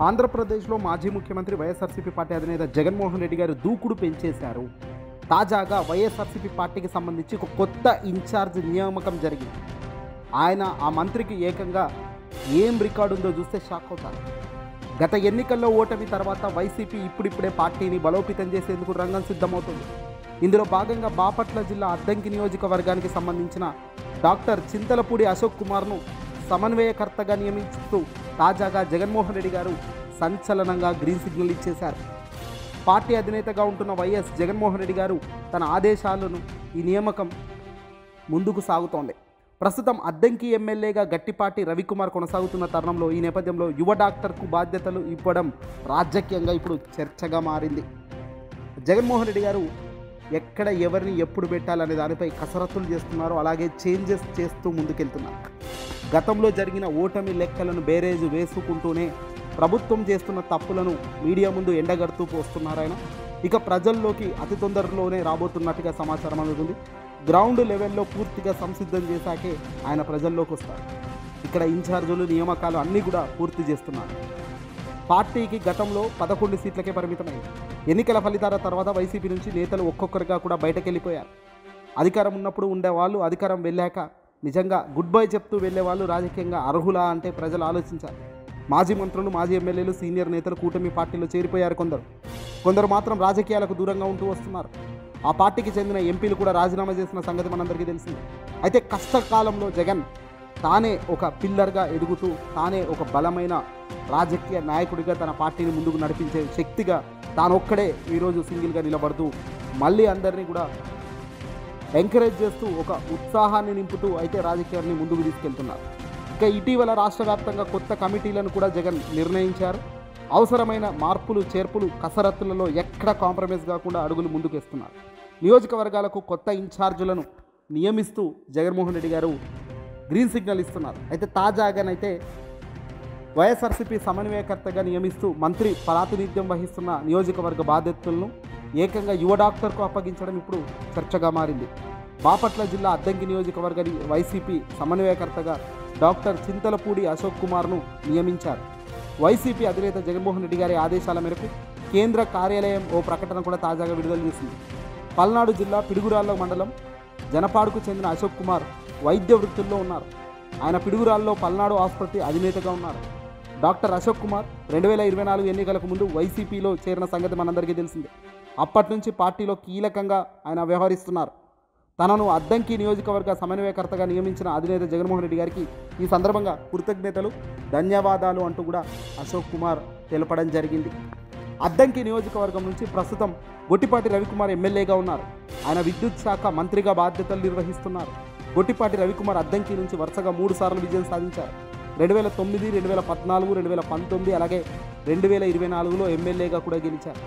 ఆంధ్రప్రదేశ్లో మాజీ ముఖ్యమంత్రి వైఎస్ఆర్సీపీ పార్టీ అధినేత జగన్మోహన్ రెడ్డి గారు దూకుడు పెంచేశారు. తాజాగా వైఎస్ఆర్సీపీ పార్టీకి సంబంధించి ఒక కొత్త ఇన్ఛార్జ్ నియామకం జరిగింది. ఆయన ఆ మంత్రికి ఏకంగా ఏం రికార్డు ఉందో చూస్తే షాక్ అవుతారు. గత ఎన్నికల్లో ఓటమి తర్వాత వైసీపీ ఇప్పుడిప్పుడే పార్టీని బలోపేతం చేసేందుకు రంగం సిద్ధమవుతుంది. ఇందులో భాగంగా బాపట్ల జిల్లా అద్దంకి నియోజకవర్గానికి సంబంధించిన డాక్టర్ చింతలపూడి అశోక్ కుమార్ను సమన్వయకర్తగా నియమిస్తూ తాజాగా జగన్మోహన్ రెడ్డి గారు సంచలనంగా గ్రీన్ సిగ్నల్ ఇచ్చేశారు. పార్టీ అధినేతగా ఉంటున్న వైఎస్ జగన్మోహన్ రెడ్డి గారు తన ఆదేశాలను ఈ నియామకం ముందుకు సాగుతోంది. ప్రస్తుతం అద్దంకి ఎమ్మెల్యేగా గట్టిపాటి రవికుమార్ కొనసాగుతున్న తరుణంలో ఈ నేపథ్యంలో యువ డాక్టర్కు బాధ్యతలు ఇవ్వడం రాజకీయంగా ఇప్పుడు చర్చగా మారింది. జగన్మోహన్ రెడ్డి గారు ఎక్కడ ఎవరిని ఎప్పుడు పెట్టాలనే దానిపై కసరత్తులు చేస్తున్నారు. అలాగే చేంజెస్ చేస్తూ ముందుకెళ్తున్నారు. గతంలో జరిగిన ఓటమి లెక్కలను బేరేజు వేసుకుంటూనే ప్రభుత్వం చేస్తున్న తప్పులను మీడియా ముందు ఎండగడుతూ పోస్తున్నారు ఆయన. ఇక ప్రజల్లోకి అతి తొందరలోనే రాబోతున్నట్టుగా సమాచారం అందుతుంది. గ్రౌండ్ లెవెల్లో పూర్తిగా సంసిద్ధం చేశాకే ఆయన ప్రజల్లోకి వస్తారు. ఇక్కడ ఇన్ఛార్జీలు నియామకాలు అన్నీ కూడా పూర్తి చేస్తున్నారు. పార్టీకి గతంలో 11 సీట్లకే పరిమితమైంది. ఎన్నికల ఫలితాల తర్వాత వైసీపీ నుంచి నేతలు ఒక్కొక్కరిగా కూడా బయటకెళ్ళిపోయారు. అధికారం ఉన్నప్పుడు ఉండేవాళ్ళు అధికారం వెళ్ళాక నిజంగా గుడ్ బై చెప్తూ వెళ్ళేవాళ్ళు రాజకీయంగా అర్హులా అంటే ప్రజలు ఆలోచించారు. మాజీ మంత్రులు, మాజీ ఎమ్మెల్యేలు, సీనియర్ నేతలు కూటమి పార్టీలో చేరిపోయారు. కొందరు మాత్రం రాజకీయాలకు దూరంగా ఉంటూ వస్తున్నారు. ఆ పార్టీకి చెందిన ఎంపీలు కూడా రాజీనామా చేసిన సంగతి మనందరికీ తెలిసింది. అయితే కష్టకాలంలో జగన్ తానే ఒక పిల్లర్గా ఎదుగుతూ తానే ఒక బలమైన రాజకీయ నాయకుడిగా తన పార్టీని ముందుకు నడిపించే శక్తిగా తానొక్కడే ఈరోజు సింగిల్గా నిలబడుతూ మళ్ళీ అందరినీ కూడా ఎంకరేజ్ చేస్తూ ఒక ఉత్సాహాన్ని నింపుతూ అయితే రాజకీయాన్ని ముందుకు తీసుకెళ్తున్నారు. ఇక ఇటీవల రాష్ట్ర వ్యాప్తంగా కొత్త కమిటీలను కూడా జగన్ నిర్ణయించారు. అవసరమైన మార్పులు చేర్పులు కసరత్తులలో ఎక్కడ కాంప్రమైజ్ కాకుండా అడుగులు ముందుకేస్తున్నారు. నియోజకవర్గాలకు కొత్త ఇన్ఛార్జీలను నియమిస్తూ జగన్మోహన్ రెడ్డి గారు గ్రీన్ సిగ్నల్ ఇస్తున్నారు. అయితే తాజాగానైతే వైఎస్ఆర్సీపీ సమన్వయకర్తగా నియమిస్తూ మంత్రి ప్రాతినిధ్యం వహిస్తున్న నియోజకవర్గ బాధ్యతలను ఏకంగా యువ డాక్టర్కు అప్పగించడం ఇప్పుడు చర్చగా మారింది. బాపట్ల జిల్లా అద్దంకి నియోజకవర్గ వైసీపీ సమన్వయకర్తగా డాక్టర్ చింతలపూడి అశోక్ కుమార్ను నియమించారు. వైసీపీ అధినేత జగన్మోహన్ రెడ్డి గారి ఆదేశాల మేరకు కేంద్ర కార్యాలయం ఓ ప్రకటన కూడా తాజాగా విడుదల చేసింది. పల్నాడు జిల్లా పిడుగురాళ్ళ మండలం జనపాడుకు చెందిన అశోక్ కుమార్ వైద్య వృత్తుల్లో ఉన్నారు. ఆయన పిడుగురాళ్ళలో పల్నాడు ఆసుపత్రి అధినేతగా ఉన్నారు. డాక్టర్ అశోక్ కుమార్ 2024 ఎన్నికలకు ముందు వైసీపీలో చేరిన సంగతి మనందరికీ తెలిసిందే. అప్పటి నుంచి పార్టీలో కీలకంగా ఆయన వ్యవహరిస్తున్నారు. తనను అద్దంకి నియోజకవర్గ సమన్వయకర్తగా నియమించిన అధినేత జగన్మోహన్ రెడ్డి గారికి ఈ సందర్భంగా కృతజ్ఞతలు, ధన్యవాదాలు అంటూ కూడా అశోక్ కుమార్ తెలపడం జరిగింది. అద్దంకి నియోజకవర్గం నుంచి ప్రస్తుతం గొట్టిపాటి రవికుమార్ ఎమ్మెల్యేగా ఉన్నారు. ఆయన విద్యుత్ శాఖ మంత్రిగా బాధ్యతలు నిర్వహిస్తున్నారు. గొట్టిపాటి రవికుమార్ అద్దంకి నుంచి వరుసగా 3 సార్లు విజయం సాధించారు. 2009, 2014, 2019 అలాగే 2024లో ఎమ్మెల్యేగా కూడా గెలిచారు.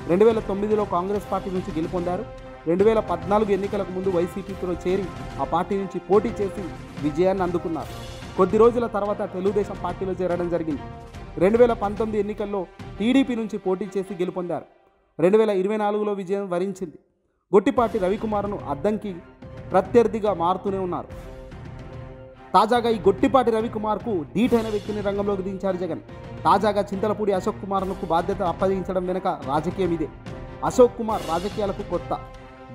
2009లో కాంగ్రెస్ పార్టీ నుంచి గెలుపొందారు. 2014 ఎన్నికలకు ముందు వైసీపీతో చేరి ఆ పార్టీ నుంచి పోటీ చేసి విజయాన్ని అందుకున్నారు. కొద్ది రోజుల తర్వాత తెలుగుదేశం పార్టీలో చేరడం జరిగింది. 2019 ఎన్నికల్లో టీడీపీ నుంచి పోటీ చేసి గెలుపొందారు. 2024లో విజయం వరించింది. గొట్టిపాటి రవికుమార్ను అద్దంకి ప్రత్యర్థిగా మారుతూనే ఉన్నారు. తాజాగా ఈ గొట్టిపాటి రవికుమార్కు ధీటైన వ్యక్తిని రంగంలోకి దించారు జగన్. తాజాగా చింతలపూడి అశోక్ కుమార్కు బాధ్యత అప్పగించడం వెనుక రాజకీయం ఇదే. అశోక్ కుమార్ రాజకీయాలకు కొత్త.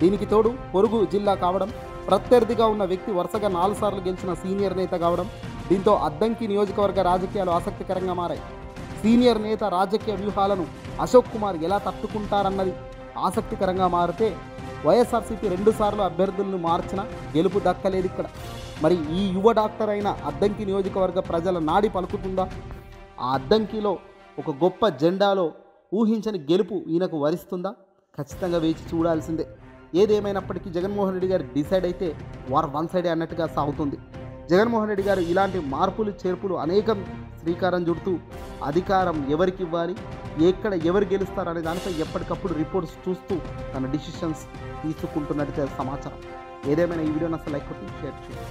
దీనికి తోడు పొరుగు జిల్లా కావడం, ప్రత్యర్థిగా ఉన్న వ్యక్తి వరుసగా 4 సార్లు గెలిచిన సీనియర్ నేత కావడం, దీంతో అద్దంకి నియోజకవర్గ రాజకీయాలు ఆసక్తికరంగా మారాయి. సీనియర్ నేత రాజకీయ వ్యూహాలను అశోక్ కుమార్ ఎలా తట్టుకుంటారన్నది ఆసక్తికరంగా మారితే వైఎస్ఆర్సీపీ 2 సార్లు అభ్యర్థులను మార్చినా గెలుపు దక్కలేదు ఇక్కడ. మరి ఈ యువ డాక్టర్ అయిన అద్దంకి నియోజకవర్గ ప్రజల నాడి పలుకుతుందా? ఆ అద్దంకిలో ఒక గొప్ప జెండాలో ఊహించని గెలుపు ఈయనకు వరిస్తుందా? ఖచ్చితంగా వేచి చూడాల్సిందే. ఏదేమైనప్పటికీ జగన్మోహన్ రెడ్డి గారు డిసైడ్ అయితే వార్ వన్ సైడే అన్నట్టుగా సాగుతుంది. జగన్మోహన్ రెడ్డి గారు ఇలాంటి మార్పులు చేర్పులు అనేకం శ్రీకారం చుడుతూ అధికారం ఎవరికి ఇవ్వాలి, ఎక్కడ ఎవరు గెలుస్తారు అనే దానిపై ఎప్పటికప్పుడు రిపోర్ట్స్ చూస్తూ తన డిసిషన్స్ తీసుకుంటున్నట్టు సమాచారం. ఏదేమైనా ఈ వీడియోని అసలు లైక్ కొట్టి షేర్ చేయండి.